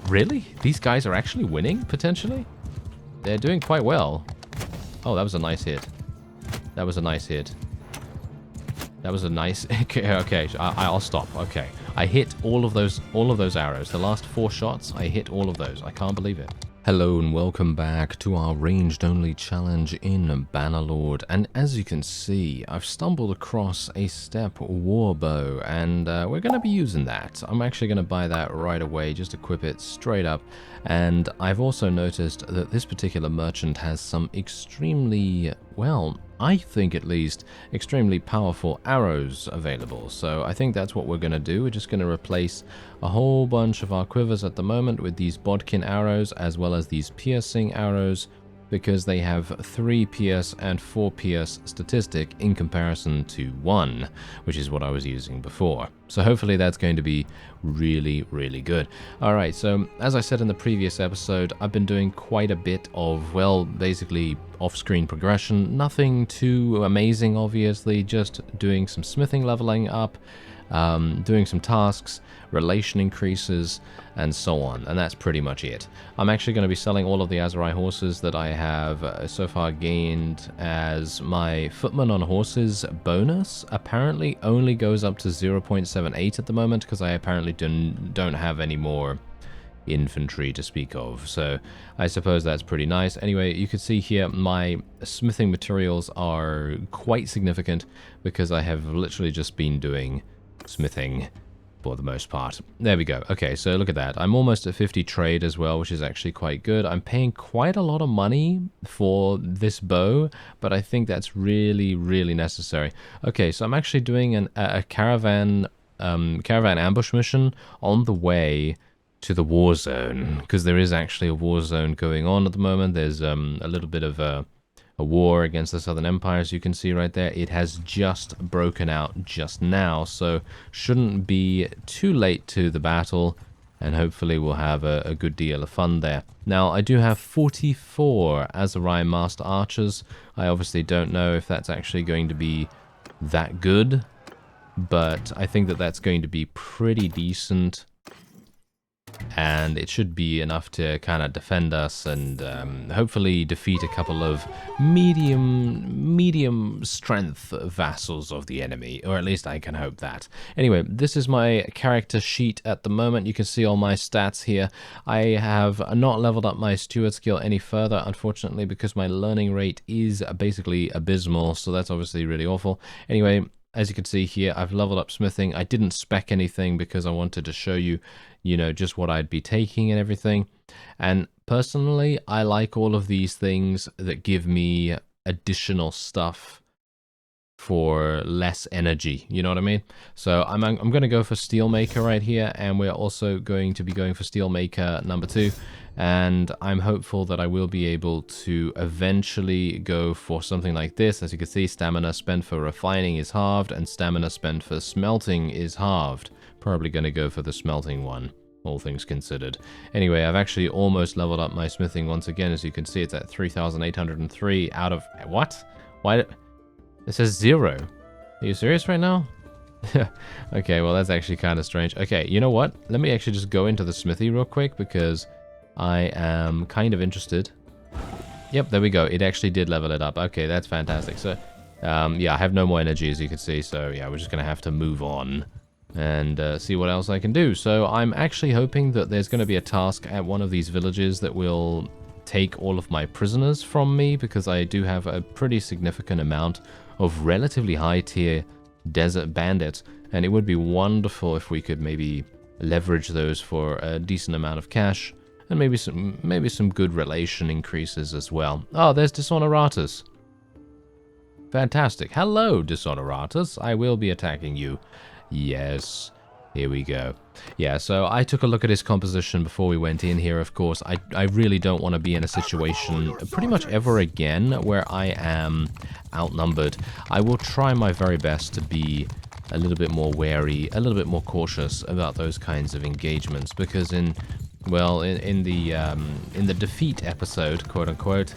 Really? These guys are actually winning, potentially? They're doing quite well. Oh, that was a nice hit. That was a nice hit. That was a nice... Okay, I'll stop. Okay. I hit all of those arrows. The last 4 shots, I hit all of those. I can't believe it. Hello and welcome back to our ranged only challenge in Bannerlord, and as you can see, I've stumbled across a step warbow, and we're going to be using that. I'm actually going to buy that right away, just equip it straight up, and I've also noticed that this particular merchant has some extremely, well, I think at least, extremely powerful arrows available. So I think that's what we're going to do. We're just going to replace a whole bunch of our quivers at the moment with these bodkin arrows as well as these piercing arrows, because they have 3 pierce and 4 pierce statistic in comparison to 1, which is what I was using before. So hopefully that's going to be really, really good. Alright, so as I said in the previous episode, I've been doing quite a bit of, well, basically off-screen progression. Nothing too amazing, obviously, just doing some smithing leveling up, doing some tasks, relation increases, and so on, and that's pretty much it. I'm actually going to be selling all of the Azurai horses that I have so far gained, as my footman on horses bonus apparently only goes up to 0.78 at the moment, because I apparently don't have any more infantry to speak of, so I suppose that's pretty nice. Anyway, you can see here my smithing materials are quite significant, because I have literally just been doing smithing for the most part. There we go. Okay, so look at that. I'm almost at 50 trade as well, which is actually quite good. I'm paying quite a lot of money for this bow, but I think that's really, really necessary. Okay, so I'm actually doing a caravan ambush mission on the way to the war zone, because there is actually a war zone going on at the moment. There's a little bit of a war against the Southern Empire, as you can see right there. It has just broken out just now, so shouldn't be too late to the battle, and hopefully we'll have a good deal of fun there. Now, I do have 44 Azurai Master Archers. I obviously don't know if that's actually going to be that good, but I think that that's going to be pretty decent, and it should be enough to kind of defend us and hopefully defeat a couple of medium strength vassals of the enemy, or at least I can hope that. Anyway, this is my character sheet at the moment. You can see all my stats here. I have not leveled up my steward skill any further, unfortunately, because my learning rate is basically abysmal, so that's obviously really awful. Anyway, as you can see here, I've leveled up smithing. I didn't spec anything because I wanted to show you, just what I'd be taking and everything. And personally, I like all of these things that give me additional stuff for less energy, you know what I mean? So I'm going to go for Steelmaker right here, and we're also going to be going for Steelmaker number 2. And I'm hopeful that I will be able to eventually go for something like this. As you can see, stamina spent for refining is halved, and stamina spent for smelting is halved. Probably going to go for the smelting one, all things considered. Anyway, I've actually almost leveled up my smithing once again. As you can see, it's at 3,803 out of... What? Why? It says 0. Are you serious right now? Okay, well, that's actually kind of strange. Okay, you know what? Let me actually just go into the smithy real quick, because I am kind of interested. Yep, there we go. It actually did level it up. Okay, that's fantastic. So, yeah, I have no more energy, as you can see. So, yeah, we're just going to have to move on and see what else I can do. So, I'm actually hoping that there's going to be a task at one of these villages that will take all of my prisoners from me, because I do have a pretty significant amount of relatively high tier desert bandits, and it would be wonderful if we could maybe leverage those for a decent amount of cash, and maybe some good relation increases as well. Oh, there's Dishonoratus. Fantastic. Hello, Dishonoratus. I will be attacking you. Yes. Here we go. Yeah, so I took a look at his composition before we went in here, of course. I really don't want to be in a situation pretty much ever again where I am outnumbered. I will try my very best to be a little bit more wary, a little bit more cautious about those kinds of engagements, because in the defeat episode, quote unquote,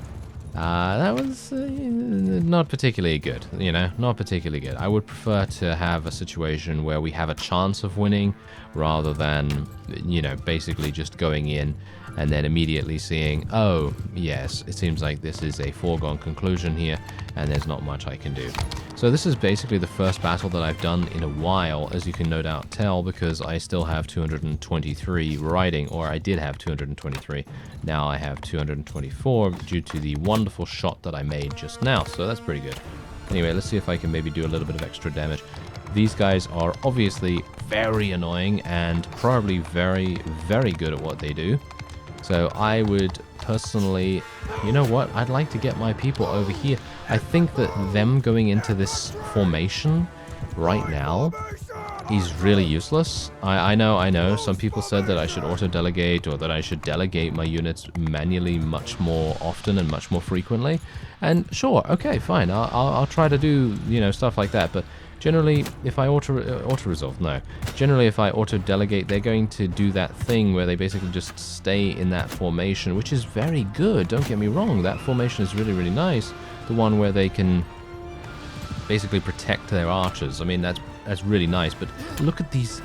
That was not particularly good, you know, not particularly good. I would prefer to have a situation where we have a chance of winning rather than, you know, basically just going in and then immediately seeing, oh, yes, it seems like this is a foregone conclusion here and there's not much I can do. So this is basically the first battle that I've done in a while, as you can no doubt tell, because I still have 223 riding, or I did have 223. Now I have 224 due to the wonderful shot that I made just now, so that's pretty good. Anyway, let's see if I can maybe do a little bit of extra damage. These guys are obviously very annoying and probably very, very good at what they do. So I would personally, you know what, I'd like to get my people over here. I think that them going into this formation right now is really useless. I know, some people said that I should auto-delegate or that I should delegate my units manually much more often and much more frequently. And sure, okay, fine, I'll try to do, you know, stuff like that, but generally, if I auto-resolve, no. Generally, if I auto-delegate, they're going to do that thing where they basically just stay in that formation, which is very good, don't get me wrong. That formation is really, really nice. The one where they can basically protect their archers. I mean, that's really nice, but look at these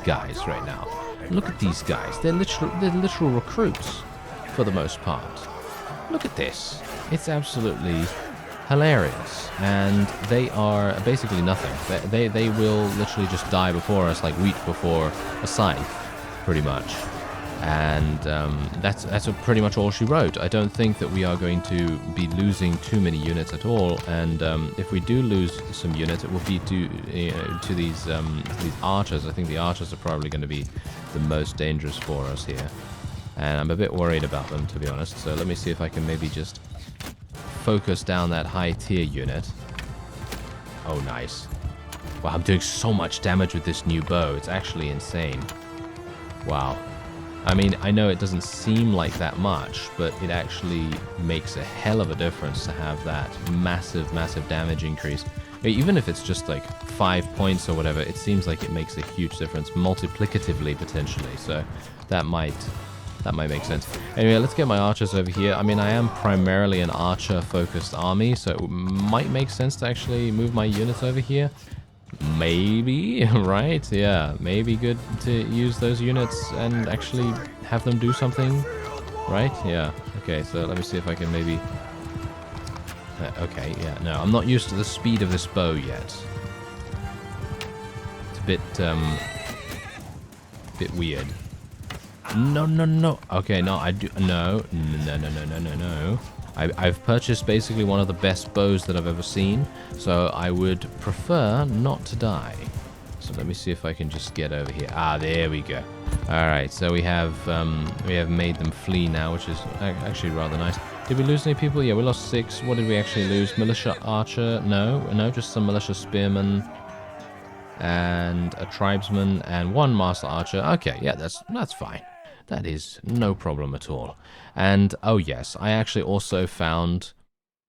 guys right now. Look at these guys. They're literal recruits for the most part. Look at this. It's absolutely hilarious, and they are basically nothing. They will literally just die before us like wheat before a scythe, pretty much. And that's pretty much all she wrote. I don't think that we are going to be losing too many units at all, and if we do lose some units, it will be to these archers. I think the archers are probably going to be the most dangerous for us here, and I'm a bit worried about them, to be honest. So let me see if I can maybe just focus down that high tier unit. Oh, nice. Wow, I'm doing so much damage with this new bow. It's actually insane. Wow. I mean, I know it doesn't seem like that much, but it actually makes a hell of a difference to have that massive, massive damage increase. Even if it's just like 5 points or whatever, it seems like it makes a huge difference, multiplicatively potentially. So that might make sense. Anyway, let's get my archers over here. I mean, I am primarily an archer-focused army, so it might make sense to actually move my units over here. Maybe, right? Yeah, maybe good to use those units and actually have them do something, right? Yeah. Okay, so let me see if I can maybe... okay, yeah, no, I'm not used to the speed of this bow yet. It's a bit weird. No. Okay, no, I do... No. I've purchased basically one of the best bows that I've ever seen, so I would prefer not to die. So let me see if I can just get over here. Ah, there we go. Alright, so we have made them flee now, which is actually rather nice. Did we lose any people? Yeah, we lost 6. What did we actually lose? Militia archer? No, just some militia spearmen. And a tribesman and 1 master archer. Okay, yeah, that's fine. That is no problem at all. And, oh yes, I actually also found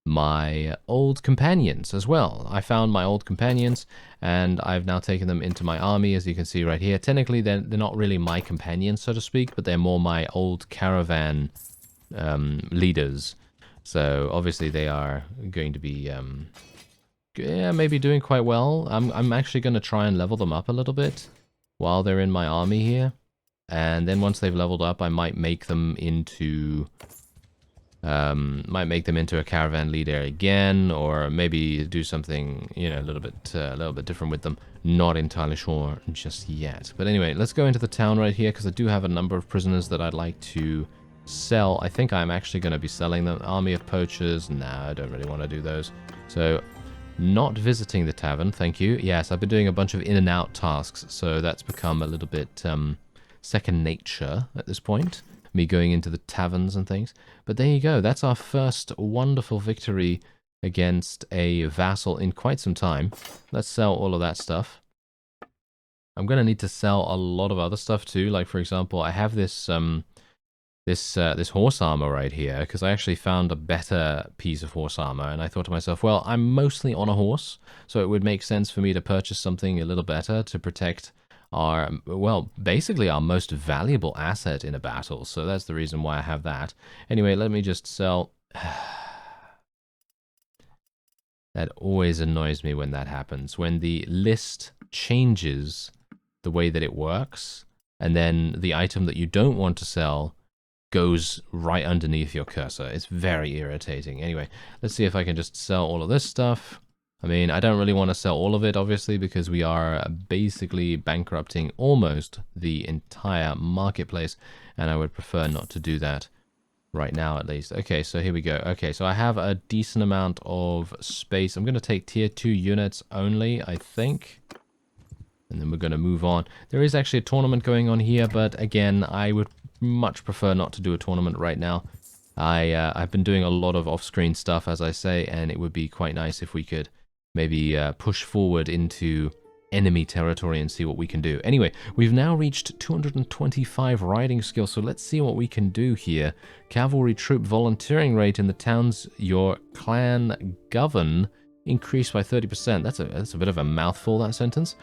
my old companions as well. I found my old companions, and I've now taken them into my army, as you can see right here. Technically, they're not really my companions, so to speak, but they're more my old caravan leaders. So, obviously, they are going to be... yeah, maybe doing quite well. I'm actually going to try and level them up a little bit while they're in my army here. And then once they've leveled up, I might make them into a caravan leader again, or maybe do something, you know, a little bit different with them. Not entirely sure just yet. But anyway, let's go into the town right here, because I do have a number of prisoners that I'd like to sell. I think I'm actually going to be selling them. Army of poachers. Nah, I don't really want to do those. So, not visiting the tavern, thank you. Yes, I've been doing a bunch of in and out tasks, so that's become a little bit second nature at this point, me going into the taverns and things. But there you go, that's our first wonderful victory against a vassal in quite some time. Let's sell all of that stuff. I'm going to need to sell a lot of other stuff too, like for example, I have this this horse armor right here, because I actually found a better piece of horse armor, and I thought to myself, well, I'm mostly on a horse, so it would make sense for me to purchase something a little better to protect our, well, basically our most valuable asset in a battle. So that's the reason why I have that. Anyway, let me just sell That always annoys me when that happens. When the list changes the way that it works, and then the item that you don't want to sell goes right underneath your cursor. It's very irritating. Anyway, let's see if I can just sell all of this stuff. I mean, I don't really want to sell all of it, obviously, because we are basically bankrupting almost the entire marketplace, and I would prefer not to do that right now, at least. Okay, so here we go. Okay, so I have a decent amount of space. I'm going to take tier 2 units only, I think. And then we're going to move on. There is actually a tournament going on here, but again, I would much prefer not to do a tournament right now. I've been doing a lot of off-screen stuff, as I say, and it would be quite nice if we could maybe push forward into enemy territory and see what we can do. Anyway, we've now reached 225 riding skills, so let's see what we can do here. Cavalry troop volunteering rate in the towns your clan govern increased by 30%. That's a bit of a mouthful, that sentence.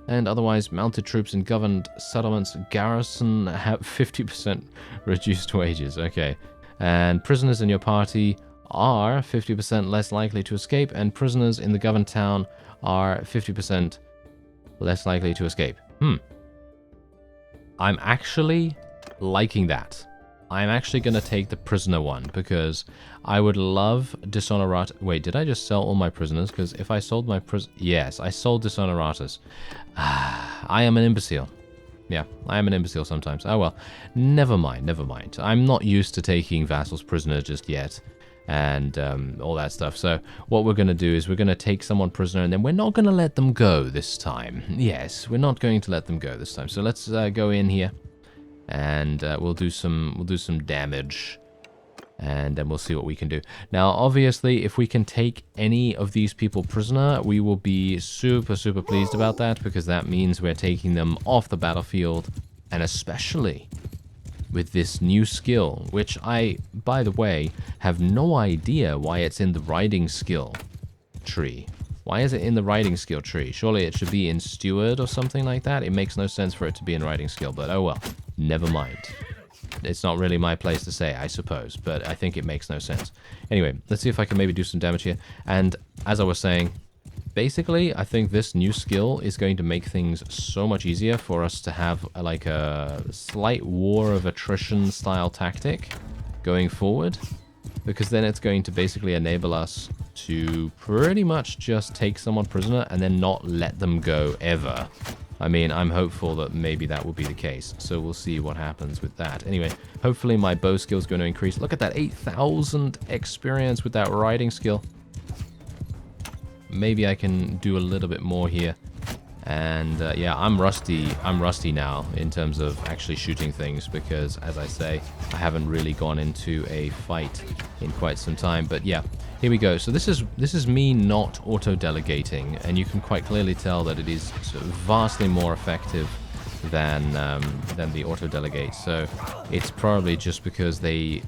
And otherwise, mounted troops in governed settlements garrison have 50% reduced wages. Okay. And prisoners in your party are 50% less likely to escape, and prisoners in the governed town are 50% less likely to escape. I'm actually liking that. I'm actually going to take the prisoner one, because I would love Dishonoratus. Wait, did I just sell all my prisoners? Because if I sold my yes, I sold Dishonoratus. I am an imbecile. Yeah, I am an imbecile sometimes. Oh well, never mind, never mind. I'm not used to taking vassals prisoner just yet, and all that stuff. So what we're going to do is we're going to take someone prisoner, and then we're not going to let them go this time. Yes, we're not going to let them go this time. So let's go in here, and we'll do some damage, and then we'll see what we can do. Now, obviously, if we can take any of these people prisoner, we will be super, super pleased about that, because that means we're taking them off the battlefield, and especially with this new skill, which I, by the way, have no idea why it's in the riding skill tree. Why is it in the riding skill tree? Surely it should be in steward or something like that. It makes no sense for it to be in riding skill, but oh well, never mind. It's not really my place to say, I suppose, but I think it makes no sense. Anyway, let's see if I can maybe do some damage here. And as I was saying, basically, I think this new skill is going to make things so much easier for us to have like a slight war of attrition style tactic going forward, because then it's going to basically enable us to pretty much just take someone prisoner and then not let them go ever. I mean, I'm hopeful that maybe that will be the case, so we'll see what happens with that. Anyway, hopefully my bow skill is going to increase. Look at that, 8,000 experience with that riding skill. Maybe I can do a little bit more here. And yeah, I'm rusty now in terms of actually shooting things, because as I say, I haven't really gone into a fight in quite some time. But yeah, here we go. So this is me not auto-delegating, and you can quite clearly tell that it is vastly more effective than the auto-delegate. So it's probably just because they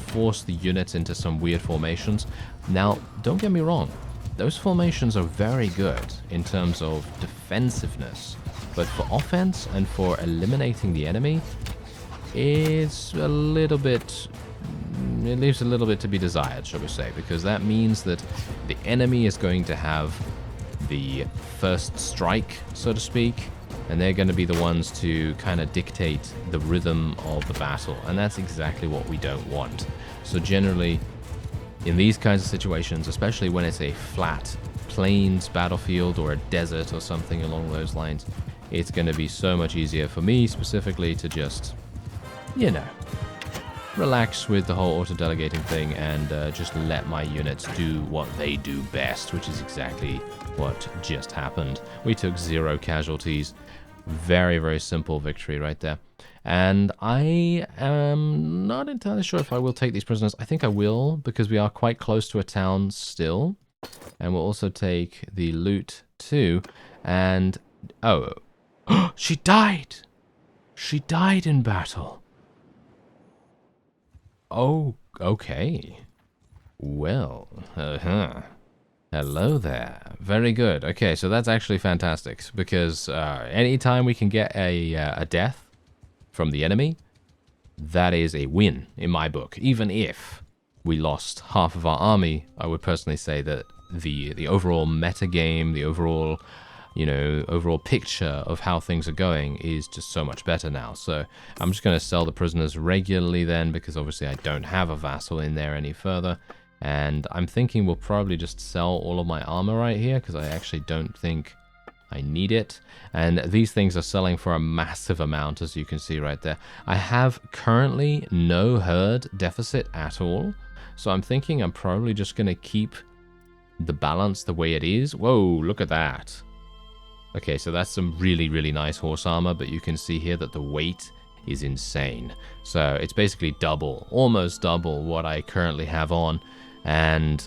force the units into some weird formations. Now, don't get me wrong. Those formations are very good in terms of defensiveness, but for offense and for eliminating the enemy, it's a little bit, it leaves a little bit to be desired, shall we say, because that means that the enemy is going to have the first strike, so to speak, and they're going to be the ones to kind of dictate the rhythm of the battle, and that's exactly what we don't want. So generally, in these kinds of situations, especially when it's a flat plains battlefield or a desert or something along those lines, it's going to be so much easier for me specifically to just, you know, relax with the whole auto-delegating thing and just let my units do what they do best, which is exactly what just happened. We took 0 casualties. Very, very simple victory right there. And I am not entirely sure if I will take these prisoners. I think I will, because we are quite close to a town still. And we'll also take the loot too. And, oh, she died! She died in battle. Oh, okay. Well, hello there. Very good. Okay, so that's actually fantastic, because anytime we can get a death from the enemy, that is a win in my book. Even if we lost half of our army, I would personally say that the overall meta game, the overall, you know, overall picture of how things are going is just so much better now. So I'm just going to sell the prisoners regularly then, because obviously I don't have a vassal in there any further. And I'm thinking we'll probably just sell all of my armor right here, because I actually don't think I need it. And these things are selling for a massive amount, as you can see right there. I have currently no herd deficit at all, so I'm thinking I'm probably just going to keep the balance the way it is. Whoa, look at that. Okay, so that's some really, really nice horse armor, but you can see here that the weight is insane. So it's basically double, almost double what I currently have on. And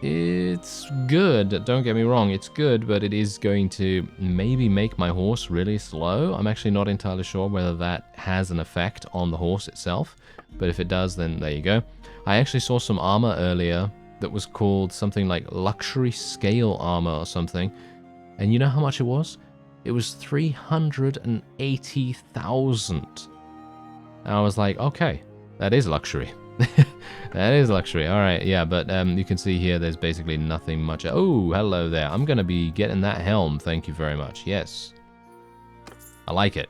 it's good, don't get me wrong, it's good, but it is going to maybe make my horse really slow. I'm actually not entirely sure whether that has an effect on the horse itself, but if it does, then there you go. I actually saw some armor earlier that was called something like luxury scale armor or something, and you know how much it was? It was 380,000. And I was like, okay, that is luxury. That is luxury. All right, yeah, but you can see here there's basically nothing much. Oh, hello there. I'm going to be getting that helm. Thank you very much. Yes. I like it.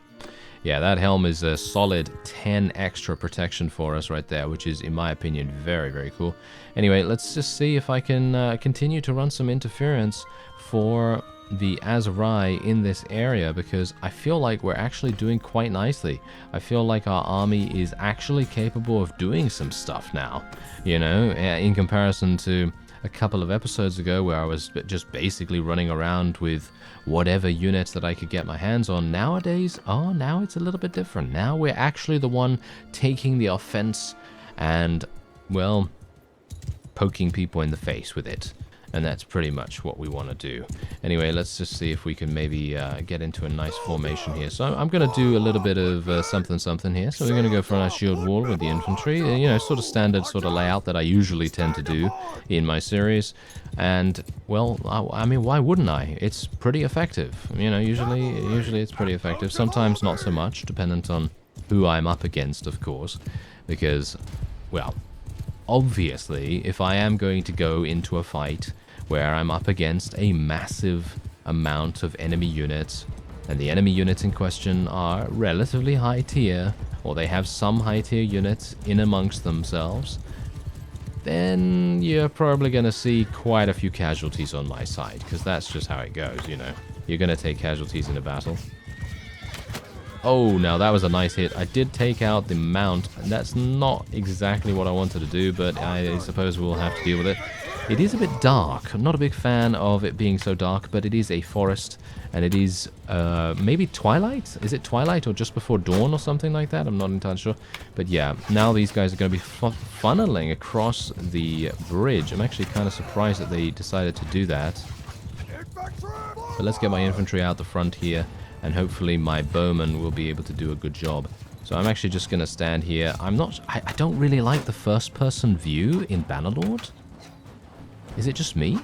Yeah, that helm is a solid 10 extra protection for us right there, which is, in my opinion, very, very cool. Anyway, let's just see if I can continue to run some interference for the Azurai in this area, because I feel like we're actually doing quite nicely. I feel like our army is actually capable of doing some stuff now, you know, in comparison to a couple of episodes ago where I was just basically running around with whatever units that I could get my hands on. Nowadays, oh, now it's a little bit different. Now we're actually the one taking the offense and, well, poking people in the face with it. And that's pretty much what we want to do. Anyway, let's just see if we can maybe get into a nice formation here. So I'm going to do a little bit of something here. So we're going to go for a nice shield wall with the infantry. You know, sort of standard sort of layout that I usually tend to do in my series. And, well, I mean, why wouldn't I? It's pretty effective. You know, usually it's pretty effective. Sometimes not so much, dependent on who I'm up against, of course. Because, well, obviously, if I am going to go into a fight where I'm up against a massive amount of enemy units, and the enemy units in question are relatively high tier, or they have some high tier units in amongst themselves, then you're probably going to see quite a few casualties on my side, because that's just how it goes, you know. You're going to take casualties in a battle. Oh, now that was a nice hit. I did take out the mount, and that's not exactly what I wanted to do, but I suppose we'll have to deal with it. It is a bit dark. I'm not a big fan of it being so dark, but it is a forest, and it is maybe twilight? Is it twilight or just before dawn or something like that? I'm not entirely sure. But yeah, now these guys are going to be funneling across the bridge. I'm actually kind of surprised that they decided to do that. But let's get my infantry out the front here, and hopefully my bowmen will be able to do a good job. So I'm actually just going to stand here. I don't really like the first-person view in Bannerlord. Is it just me?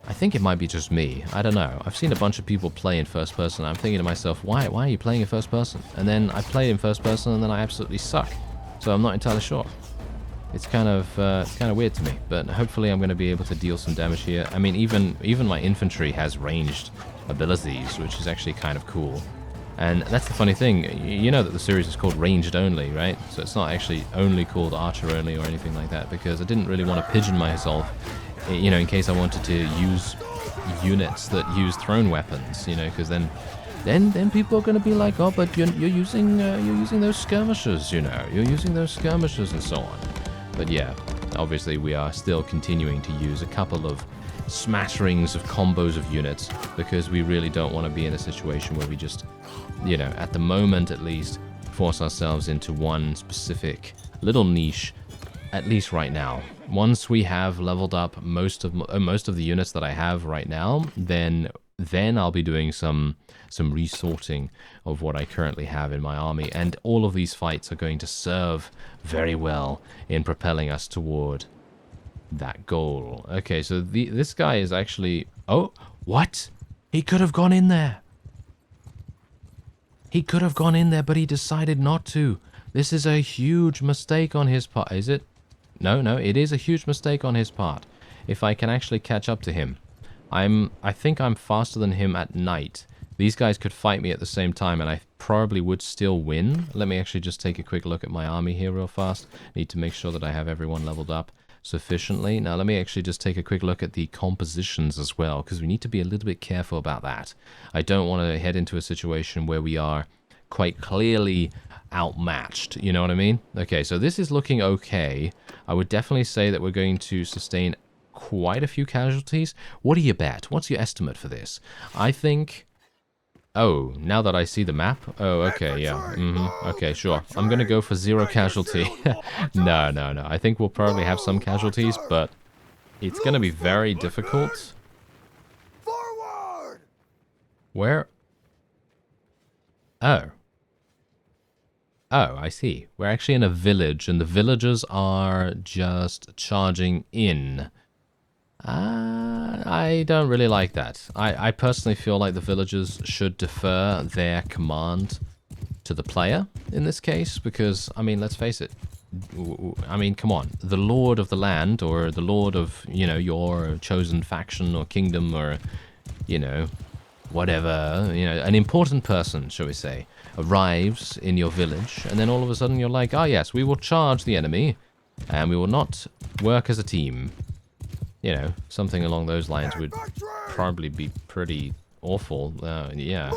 I think it might be just me. I don't know. I've seen a bunch of people play in first person. I'm thinking to myself, why are you playing in first person? And then I play in first person, and then I absolutely suck. So I'm not entirely sure. It's kind of weird to me. But hopefully I'm going to be able to deal some damage here. I mean, even my infantry has ranged abilities, which is actually kind of cool. And that's the funny thing, you know that the series is called Ranged Only, right? So it's not actually only called Archer Only or anything like that, because I didn't really want to pigeon myself, you know, in case I wanted to use units that use thrown weapons, you know, because then people are going to be like, oh, but you're using those skirmishers, you know, you're using those skirmishers and so on. But yeah, obviously we are still continuing to use a couple of smatterings of combos of units, because we really don't want to be in a situation where we just, you know, at the moment at least, force ourselves into one specific little niche, at least right now. Once we have leveled up most of the units that I have right now, then I'll be doing some resorting of what I currently have in my army, and all of these fights are going to serve very well in propelling us toward that goal. Okay, so this guy is actually... Oh, what? He could have gone in there. He could have gone in there, but he decided not to. This is a huge mistake on his part. Is it? No, it is a huge mistake on his part. if I can actually catch up to him. I think I'm faster than him at night. These guys could fight me at the same time, and I probably would still win. Let me actually just take a quick look at my army here real fast. Need to make sure that I have everyone leveled up sufficiently. Now, let me actually just take a quick look at the compositions as well, because we need to be a little bit careful about that. I don't want to head into a situation where we are quite clearly outmatched, you know what I mean? Okay, so this is looking okay. I would definitely say that we're going to sustain quite a few casualties. What do you bet? What's your estimate for this? I think... Oh, now that I see the map? Oh, okay, yeah. Okay, sure. I'm gonna go for 0 casualty. No. I think we'll probably have some casualties, but it's gonna be very difficult. Forward! Where? Oh. Oh, I see. We're actually in a village, and the villagers are just charging in. I don't really like that. I personally feel like the villagers should defer their command to the player in this case, because, I mean, let's face it. I mean, come on. The lord of the land, or the lord of, you know, your chosen faction or kingdom, or, you know, whatever, you know, an important person, shall we say, arrives in your village, and then all of a sudden you're like, ah, yes, we will charge the enemy, and we will not work as a team. You know, something along those lines would probably be pretty awful. Yeah.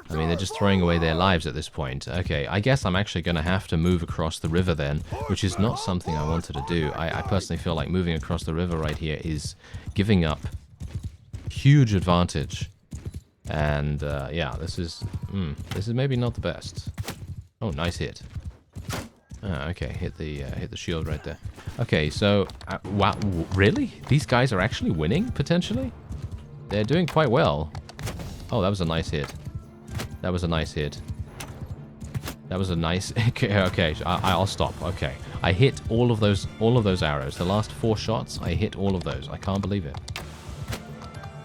I mean, they're just throwing away their lives at this point. Okay, I guess I'm actually going to have to move across the river then, which is not something I wanted to do. I personally feel like moving across the river right here is giving up huge advantage. And, yeah, this is maybe not the best. Oh, nice hit. Okay, hit the shield right there. Okay, so, wow, really? These guys are actually winning, potentially? They're doing quite well. Oh, that was a nice hit. That was a nice hit. That was a nice... Okay, I'll stop. Okay. I hit all of those arrows. The last 4 shots, I hit all of those. I can't believe it.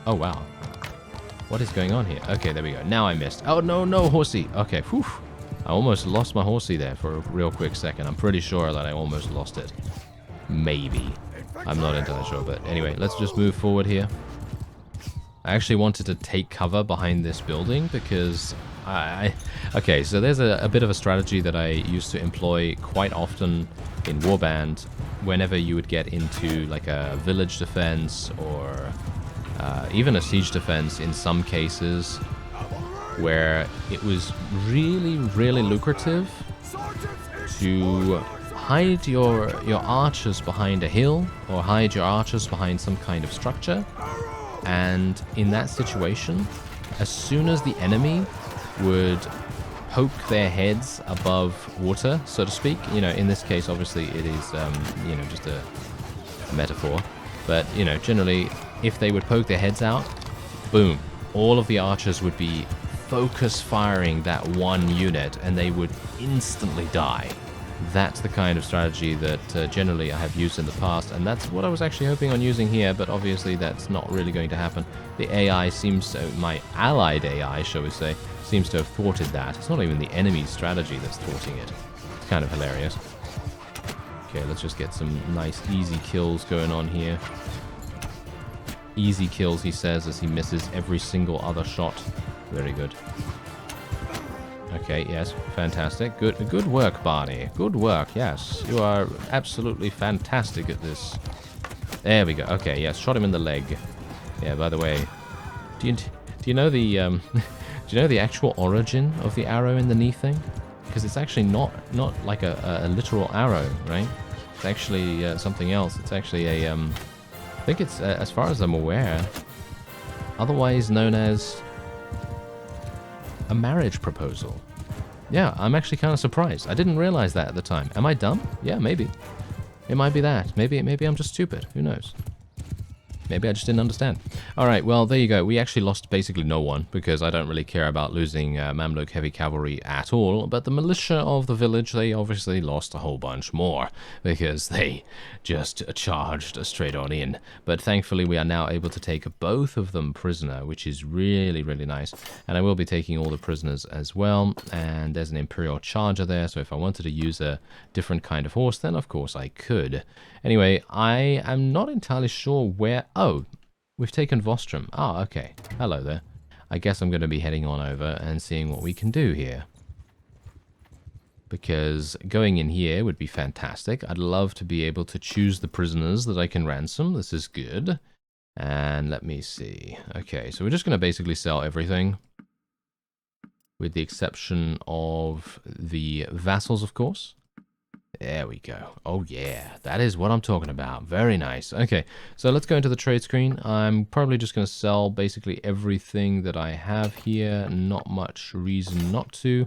Oh, wow. What is going on here? Okay, there we go. Now I missed. Oh, no, horsey. Okay, whew. I almost lost my horsey there for a real quick second. I'm pretty sure that I almost lost it. Maybe. I'm not entirely sure, but anyway, let's just move forward here. I actually wanted to take cover behind this building because okay, so there's a bit of a strategy that I used to employ quite often in Warband whenever you would get into like a village defense or even a siege defense in some cases, where it was really, really lucrative to hide your archers behind a hill or hide your archers behind some kind of structure. And in that situation, as soon as the enemy would poke their heads above water, so to speak, you know, in this case, obviously it is, you know, just a metaphor, but, you know, generally, if they would poke their heads out, boom, all of the archers would be focus firing that one unit, and they would instantly die. That's the kind of strategy that generally I have used in the past, and that's what I was actually hoping on using here, but obviously that's not really going to happen. The AI seems to, my allied AI, shall we say, seems to have thwarted that. It's not even the enemy's strategy that's thwarting it. It's kind of hilarious. Okay, let's just get some nice easy kills going on here. Easy kills, he says, as he misses every single other shot. Very good. Okay, yes, fantastic. Good work, Barney. Good work, yes. You are absolutely fantastic at this. There we go. Okay, yes, shot him in the leg. Yeah, by the way, do you know the do you know the actual origin of the arrow in the knee thing? Because it's actually not like a literal arrow, right? It's actually something else. It's actually a I think it's as far as I'm aware, otherwise known as a marriage proposal. Yeah, I'm actually kind of surprised. I didn't realize that at the time. Am I dumb? Yeah, maybe. It might be that. Maybe I'm just stupid. Who knows? Maybe I just didn't understand. Alright, well, there you go. We actually lost basically no one, because I don't really care about losing Mamluk heavy cavalry at all. But the militia of the village, they obviously lost a whole bunch more, because they just charged straight on in. But thankfully, we are now able to take both of them prisoner, which is really, really nice. And I will be taking all the prisoners as well. And there's an Imperial Charger there, so if I wanted to use a different kind of horse, then of course I could. Anyway, I am not entirely sure where... Oh, we've taken Vostrom. Ah, okay. Hello there. I guess I'm going to be heading on over and seeing what we can do here. Because going in here would be fantastic. I'd love to be able to choose the prisoners that I can ransom. This is good. And let me see. Okay, so we're just going to basically sell everything. With the exception of the vassals, of course. There we go. Oh yeah, that is what I'm talking about. Very nice. Okay, so let's go into the trade screen. I'm probably just going to sell basically everything that I have here. Not much reason not to.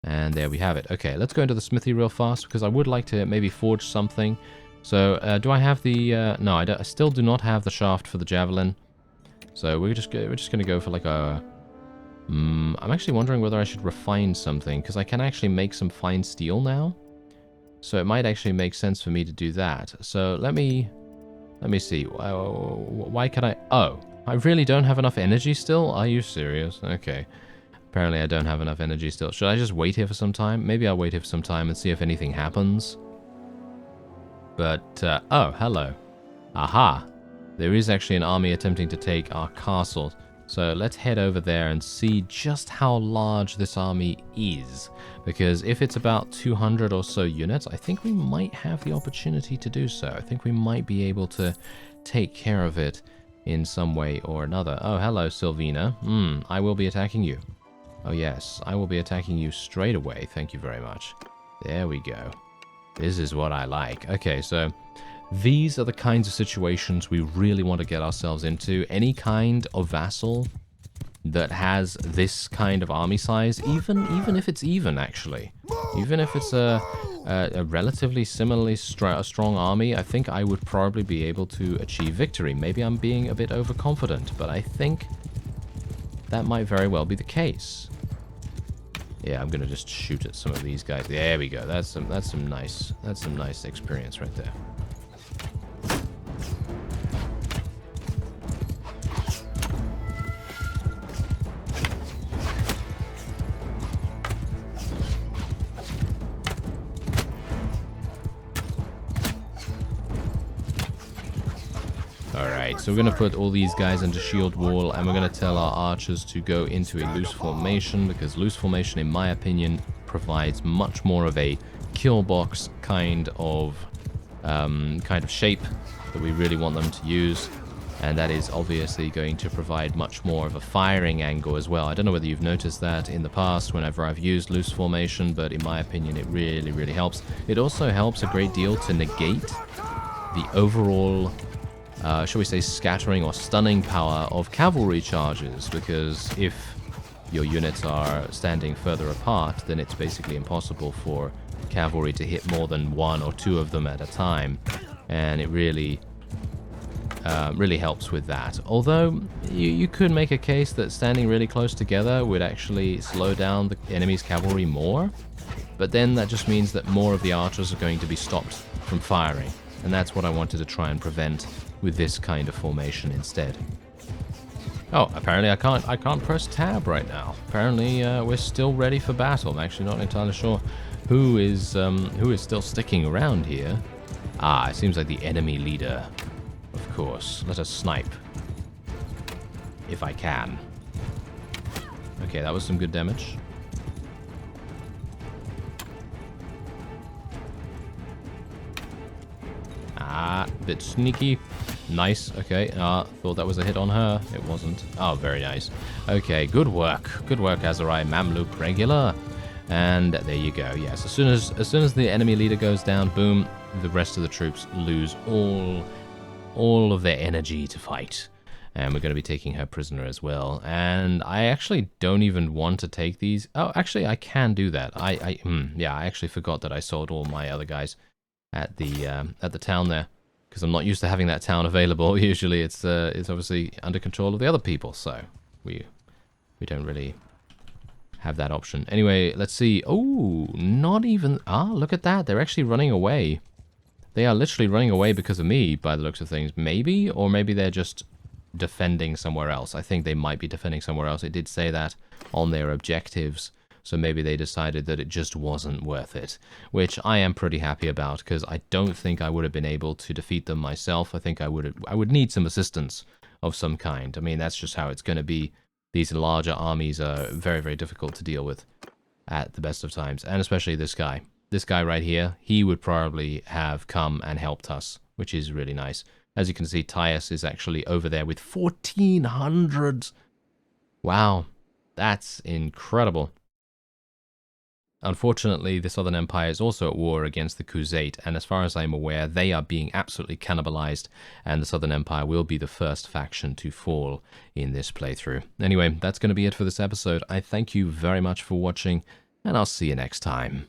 And there we have it. Okay, let's go into the smithy real fast because I would like to maybe forge something. So, do I have the... no, I still do not have the shaft for the javelin. So we're just going to go for like a... I'm actually wondering whether I should refine something because I can actually make some fine steel now. So it might actually make sense for me to do that. So let me see. Why can I... Oh, I really don't have enough energy still? Are you serious? Okay. Apparently I don't have enough energy still. Should I just wait here for some time? Maybe I'll wait here for some time and see if anything happens. But, oh, hello. Aha. There is actually an army attempting to take our castle. So let's head over there and see just how large this army is. Because if it's about 200 or so units, I think we might have the opportunity to do so. I think we might be able to take care of it in some way or another. Oh, hello, Sylvina. I will be attacking you. Oh, yes, I will be attacking you straight away. Thank you very much. There we go. This is what I like. Okay, so... these are the kinds of situations we really want to get ourselves into. Any kind of vassal that has this kind of army size, even if it's even, actually. Even if it's a relatively similarly strong army, I think I would probably be able to achieve victory. Maybe I'm being a bit overconfident, but I think that might very well be the case. Yeah, I'm gonna just shoot at some of these guys. There we go. That's some nice experience right there. Alright, so we're going to put all these guys into shield wall, and we're going to tell our archers to go into a loose formation, because loose formation, in my opinion, provides much more of a kill box kind of shape that we really want them to use. And that is obviously going to provide much more of a firing angle as well. I don't know whether you've noticed that in the past whenever I've used loose formation, but in my opinion it really, really helps. It also helps a great deal to negate the overall, shall we say, scattering or stunning power of cavalry charges, because if your units are standing further apart, then it's basically impossible for cavalry to hit more than one or two of them at a time, and it really helps with that. Although you could make a case that standing really close together would actually slow down the enemy's cavalry more, but then that just means that more of the archers are going to be stopped from firing, and that's what I wanted to try and prevent with this kind of formation instead. Oh, apparently I can't press tab right now. Apparently we're still ready for battle. I'm actually not entirely sure who is still sticking around here. Ah, it seems like the enemy leader. Of course. Let us snipe. If I can. Okay, that was some good damage. Ah, bit sneaky. Nice. Okay. Thought that was a hit on her. It wasn't. Oh, very nice. Okay, good work. Good work, Azurai Mamluk regular. And there you go. Yes, as soon as the enemy leader goes down, boom, the rest of the troops lose all of their energy to fight. And we're going to be taking her prisoner as well. And I actually don't even want to take these. Oh, actually, I can do that. Yeah, I actually forgot that I sold all my other guys at the town there. because I'm not used to having that town available. Usually it's obviously under control of the other people, so we don't really have that option. Anyway, let's see. Oh, not even... Ah, look at that. They're actually running away. They are literally running away because of me, by the looks of things. Maybe, or maybe they're just defending somewhere else. I think they might be defending somewhere else. It did say that on their objectives. So maybe they decided that it just wasn't worth it, which I am pretty happy about, because I don't think I would have been able to defeat them myself. I think I would need some assistance of some kind. I mean, that's just how it's going to be. These larger armies are very, very difficult to deal with at the best of times, and especially this guy. This guy right here, he would probably have come and helped us, which is really nice. As you can see, Tyus is actually over there with 1,400. Wow, that's incredible. Unfortunately, the Southern Empire is also at war against the Khuzait, and as far as I'm aware, they are being absolutely cannibalized, and the Southern Empire will be the first faction to fall in this playthrough. Anyway, that's going to be it for this episode. I thank you very much for watching, and I'll see you next time.